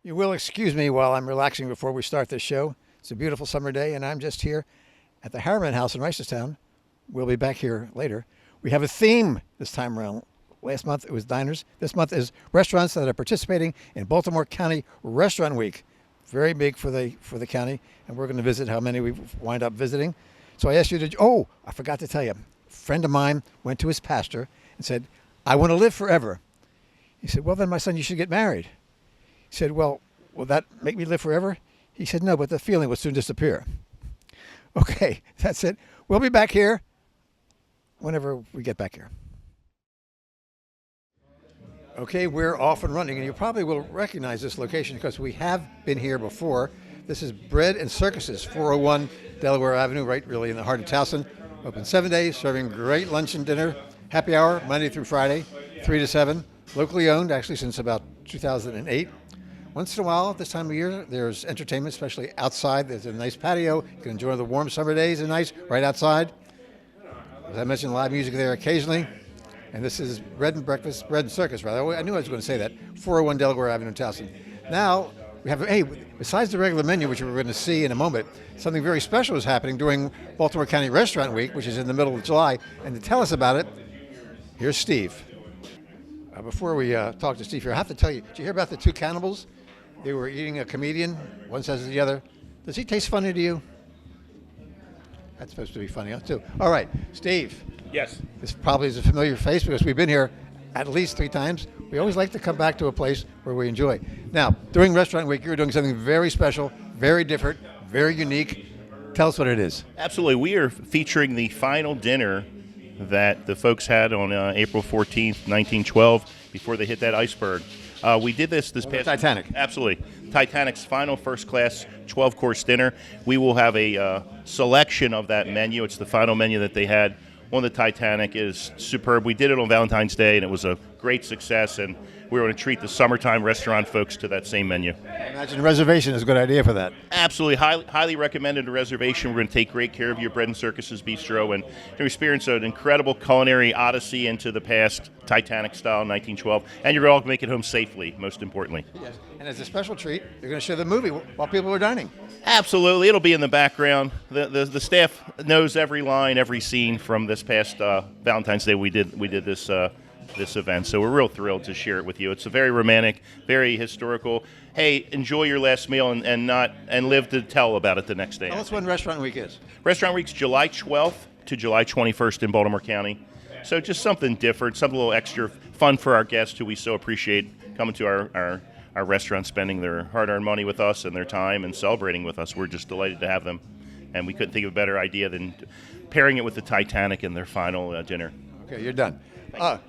You will excuse me while I'm relaxing before we start this show. It's a beautiful summer day, and I'm just here at the Harriman House in Reisterstown. We'll be back here later. We have a theme this time around. Last month it was diners. This month is restaurants that are participating in Baltimore County Restaurant Week. Very big for the county, and we're going to visit how many we wind up visiting. So I asked you to. Oh, I forgot to tell you. A friend of mine went to his pastor and said, "I want to live forever." He said, "Well, then, my son, you should get married." He said, "Well, will that make me live forever?" He said, "No, but the feeling will soon disappear." Okay, that's it. We'll be back here whenever we get back here. Okay, we're off and running, and you probably will recognize this location because we have been here before. This is Bread and Circuses, 401 Delaware Avenue, right really in the heart of Towson. Open 7 days, serving great lunch and dinner. Happy hour, Monday through Friday, 3 to 7. Locally owned, actually since about 2008. Once in a while, at this time of year, there's entertainment, especially outside. There's a nice patio. You can enjoy the warm summer days and nights right outside. As I mentioned, live music there occasionally. And this is Bread and Circus, rather. I knew I was going to say that. 401 Delaware Avenue in Towson. Now, we have, besides the regular menu, which we're going to see in a moment, something very special is happening during Baltimore County Restaurant Week, which is in the middle of July. And to tell us about it, here's Steve. Before we talk to Steve here, I have to tell you, did you hear about the two cannibals? They were eating a comedian. One says to the other, "Does he taste funny to you?" That's supposed to be funny, too. All right, Steve. Yes. This probably is a familiar face because we've been here at least 3 times. We always like to come back to a place where we enjoy. Now, during Restaurant Week, you're doing something very special, very different, very unique. Tell us what it is. Absolutely. We are featuring the final dinner that the folks had on April 14th, 1912, before they hit that iceberg. We did this past... Titanic. Absolutely. Titanic's final first-class 12-course dinner. We will have a selection of that menu. It's the final menu that they had on the Titanic. It is superb. We did it on Valentine's Day, and it was a great success, and we were going to treat the summertime restaurant folks to that same menu. I imagine reservation is a good idea for that. Absolutely. Highly recommended a reservation. We're going to take great care of your Bread and Circuses Bistro and to experience an incredible culinary odyssey into the past, Titanic style, 1912. And you're all going to make it home safely, most importantly. Yes. And as a special treat, you're going to show the movie while people are dining. Absolutely. It'll be in the background. The staff knows every line, every scene from this past Valentine's Day we did this event. So we're real thrilled to share it with you. It's a very romantic, very historical. Hey, enjoy your last meal and live to tell about it the next day. Tell us when Restaurant Week is. Restaurant Week's July 12th to July 21st in Baltimore County. So just something different, something a little extra fun for our guests who we so appreciate coming to our restaurant, spending their hard-earned money with us and their time and celebrating with us. We're just delighted to have them. And we couldn't think of a better idea than pairing it with the Titanic in their final dinner. Okay, you're done. I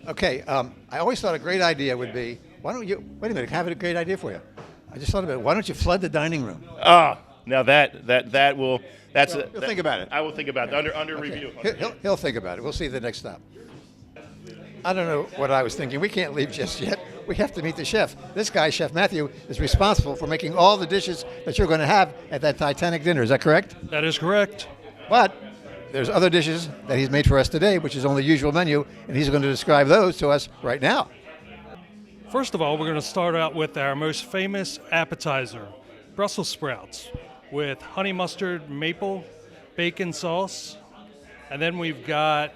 always thought a great idea would be, why don't you, wait a minute, I have a great idea for you. I just thought of it. Why don't you flood the dining room? Now that will, You'll think about it. I will think about it, under review. He'll think about it. We'll see the next stop. I don't know what I was thinking. We can't leave just yet. We have to meet the chef. This guy, Chef Matthew, is responsible for making all the dishes that you're going to have at that Titanic dinner. Is that correct? That is correct. But there's other dishes that he's made for us today, which is on the usual menu, and he's going to describe those to us right now. First of all, we're going to start out with our most famous appetizer, Brussels sprouts, with honey mustard, maple, bacon sauce. And then we've got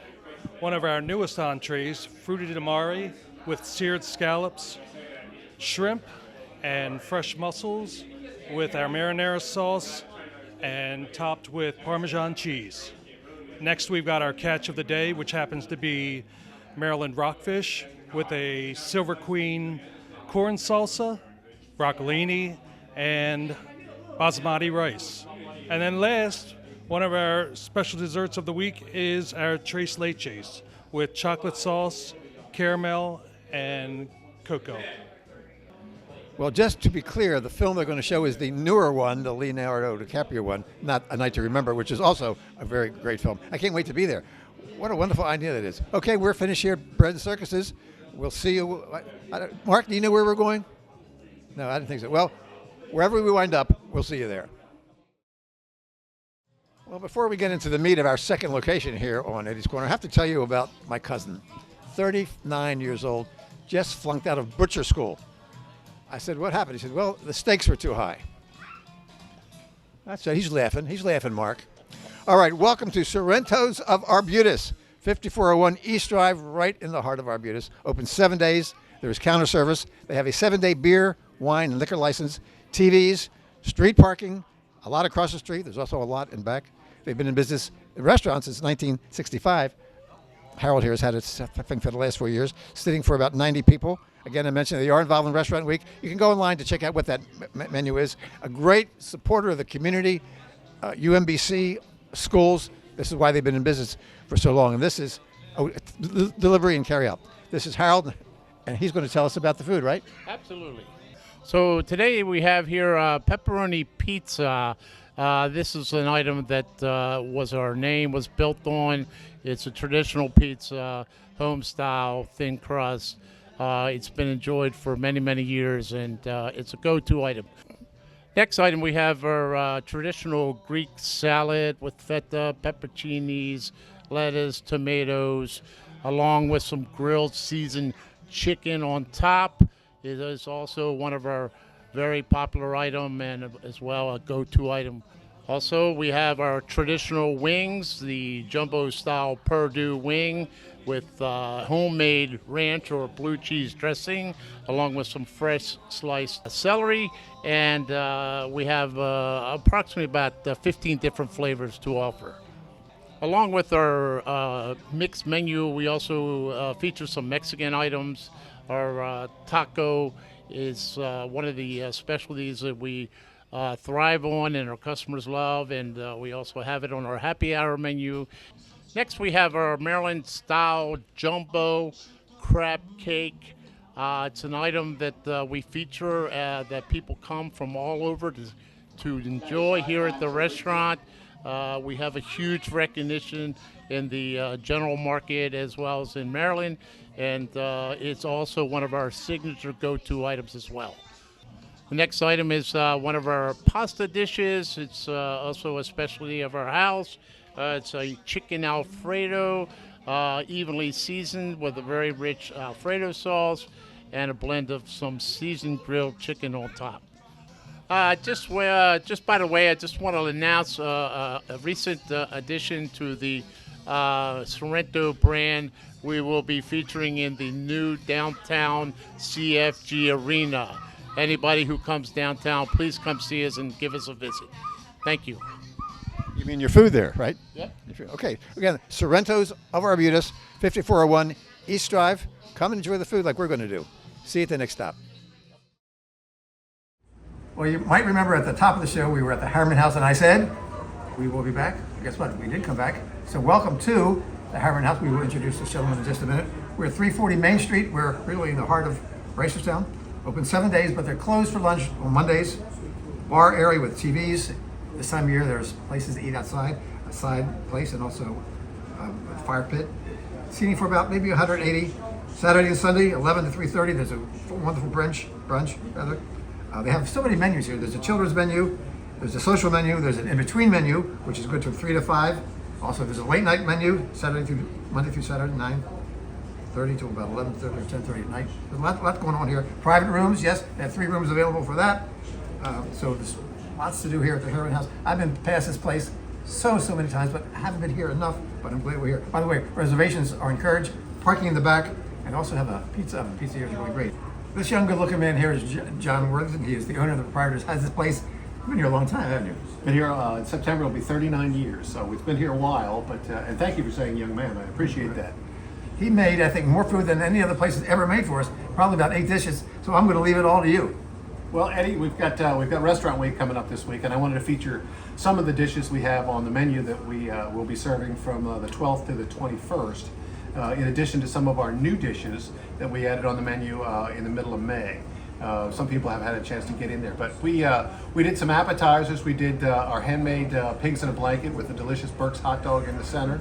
one of our newest entrees, frutti di mare, with seared scallops, shrimp, and fresh mussels with our marinara sauce and topped with Parmesan cheese. Next, we've got our catch of the day, which happens to be Maryland rockfish with a Silver Queen corn salsa, broccolini, and basmati rice. And then last, one of our special desserts of the week is our tres leches with chocolate sauce, caramel, and cocoa. Well, just to be clear, the film they're going to show is the newer one, the Leonardo DiCaprio one, not A Night to Remember, which is also a very great film. I can't wait to be there. What a wonderful idea that is. Okay, we're finished here at Bread and Circuses. We'll see you. Mark, do you know where we're going? No, I didn't think so. Well, wherever we wind up, we'll see you there. Well, before we get into the meat of our second location here on Eddie's Corner, I have to tell you about my cousin, 39 years old, just flunked out of butcher school. I said, what happened? He said, well, the stakes were too high. That's it. He's laughing. He's laughing, Mark. All right, welcome to Sorrento's of Arbutus, 5401 East Drive, right in the heart of Arbutus. Open 7 days. There's counter service. They have a 7-day beer, wine, and liquor license, TVs, street parking, a lot across the street. There's also a lot in back. They've been in business in restaurants since 1965. Harold here has had it, I think, for the last 4 years, sitting for about 90 people. Again, I mentioned they are involved in Restaurant Week. You can go online to check out what that menu is. A great supporter of the community, UMBC, schools. This is why they've been in business for so long. And this is delivery and carry out. This is Harold, and he's going to tell us about the food, right? Absolutely. So today we have here pepperoni pizza. This is an item that was built on. It's a traditional pizza, home style, thin crust. It's been enjoyed for many, many years, and it's a go-to item. Next item we have our traditional Greek salad with feta, pepperoncinis, lettuce, tomatoes, along with some grilled seasoned chicken on top. It is also one of our very popular item and as well a go-to item. Also, we have our traditional wings, the jumbo style Perdue wing with homemade ranch or blue cheese dressing, along with some fresh sliced celery. And we have approximately about 15 different flavors to offer. Along with our mixed menu, we also feature some Mexican items. Our taco is one of the specialties that we thrive on and our customers love, and we also have it on our happy hour menu. Next, we have our Maryland-style jumbo crab cake. It's an item that we feature that people come from all over to enjoy here at the restaurant. We have a huge recognition in the general market as well as in Maryland, and it's also one of our signature go-to items as well. The next item is one of our pasta dishes. It's also a specialty of our house. It's a chicken Alfredo, evenly seasoned with a very rich Alfredo sauce and a blend of some seasoned grilled chicken on top. Just by the way, I just want to announce a recent addition to the Sorrento brand. We will be featuring in the new downtown CFG Arena. Anybody who comes downtown, please come see us and give us a visit. Thank you. You mean your food there, right? Yep. Okay. Again, Sorrento's of Arbutus, 5401 East Drive. Come and enjoy the food like we're going to do. See you at the next stop. Well, you might remember at the top of the show, we were at the Harriman House, and I said, we will be back. Guess what? We did come back. So welcome to the Harriman House. We will introduce this gentleman in just a minute. We're at 340 Main Street. We're really in the heart of Reisterstown. Open 7 days, but they're closed for lunch on Mondays. Bar area with TVs. This time of year, there's places to eat outside, a side place, and also a fire pit. Seating for about maybe 180. Saturday and Sunday, 11 to 3:30. There's a wonderful brunch. They have so many menus here. There's a children's menu, there's a social menu, there's an in-between menu, which is good from 3 to 5. Also, there's a late night menu, Monday through Saturday, 9:30 to about 11:30 or 10:30 at night. There's a lot going on here. Private rooms, yes, they have 3 rooms available for that. So there's lots to do here at the Harriman House. I've been past this place so many times, but I haven't been here enough, but I'm glad we're here. By the way, reservations are encouraged, parking in the back, and also have a pizza oven. Pizza here is really great. This young, good-looking man here is John Worthington. He is the owner of the proprietors. Has this place. You've been here a long time, haven't you? Been here in September. It'll be 39 years, so it's been here a while. But and thank you for saying young man. I appreciate that. He made, I think, more food than any other place has ever made for us. Probably about 8 dishes. So I'm going to leave it all to you. Well, Eddie, we've got Restaurant Week coming up this week, and I wanted to feature some of the dishes we have on the menu that we will be serving from the 12th to the 21st. In addition to some of our new dishes that we added on the menu in the middle of May. Some people have had a chance to get in there, but we did some appetizers. We did our handmade pigs in a blanket with a delicious Burke's hot dog in the center.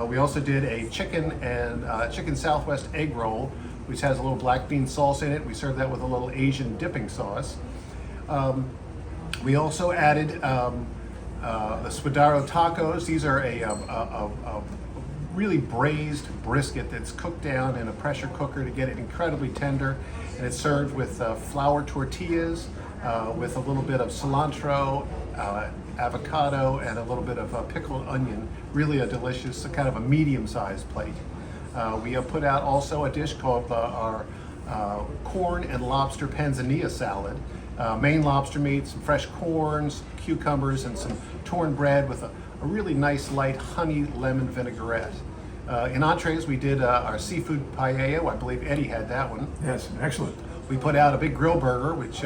We also did a chicken Southwest egg roll, which has a little black bean sauce in it. We served that with a little Asian dipping sauce. We also added the Spadaro tacos. These are a really braised brisket that's cooked down in a pressure cooker to get it incredibly tender. And it's served with flour tortillas, with a little bit of cilantro, avocado, and a little bit of pickled onion. Really a delicious, kind of a medium-sized plate. We have put out also a dish called our corn and lobster panzanilla salad. Maine lobster meat, some fresh corns, cucumbers, and some torn bread with a really nice light honey lemon vinaigrette. In entrees, we did our seafood paella. I believe Eddie had that one. Yes, excellent. We put out a big grill burger, which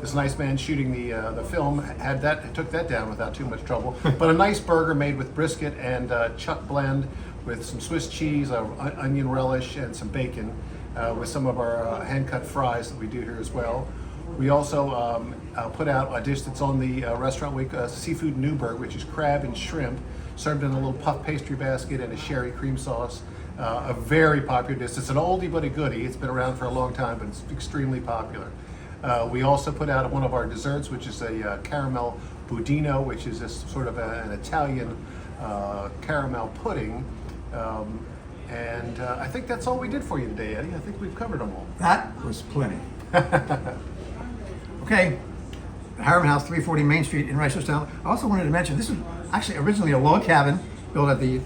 this nice man shooting the film had that, took that down without too much trouble. But a nice burger made with brisket and chuck blend with some Swiss cheese, onion relish, and some bacon, with some of our hand-cut fries that we do here as well. We also put out a dish that's on the Restaurant Week, Seafood Newburgh, which is crab and shrimp, served in a little puff pastry basket and a sherry cream sauce. A very popular dish. It's an oldie but a goodie. It's been around for a long time, but it's extremely popular. We also put out one of our desserts, which is a caramel budino, which is this sort of an Italian caramel pudding. And I think that's all we did for you today, Eddie. I think we've covered them all. That was plenty. Okay, the Harriman House, 340 Main Street in Reisterstown. I also wanted to mention, this was actually originally a log cabin built at the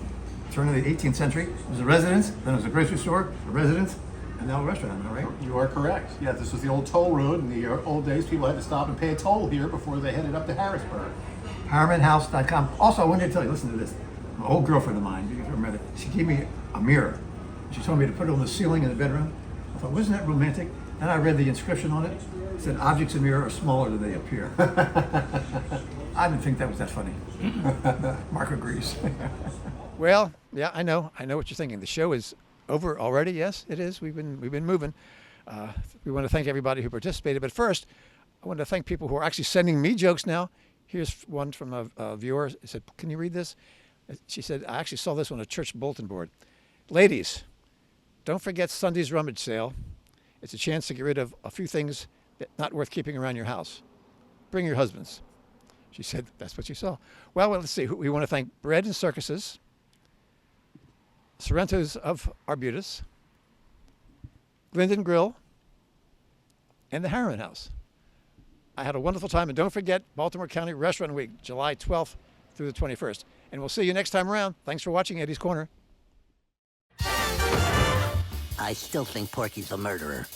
turn of the 18th century. It was a residence, then it was a grocery store, a residence, and now a restaurant, am I right? You are correct. Yeah, this was the old toll road. In the old days, people had to stop and pay a toll here before they headed up to Harrisburg. HarrimanHouse.com. Also, I wanted to tell you, listen to this. An old girlfriend of mine, you remember, she gave me a mirror. She told me to put it on the ceiling in the bedroom. I thought, wasn't that romantic? Then I read the inscription on it. It said, objects in mirror are smaller than they appear. I didn't think that was that funny. Mark agrees. Well, yeah, I know what you're thinking. The show is over already. Yes, it is. We've been moving. We want to thank everybody who participated. But first, I want to thank people who are actually sending me jokes now. Here's one from a viewer. He said, "Can you read this?" She said, "I actually saw this on a church bulletin board. Ladies, don't forget Sunday's rummage sale. It's a chance to get rid of a few things that not worth keeping around your house. Bring your husbands." She said, that's what you saw. Well, let's see. We want to thank Bread and Circuses, Sorrento's of Arbutus, Glendon Grill, and the Harriman House. I had a wonderful time, and don't forget Baltimore County Restaurant Week, July 12th through the 21st. And we'll see you next time around. Thanks for watching Eddie's Corner. I still think Porky's a murderer.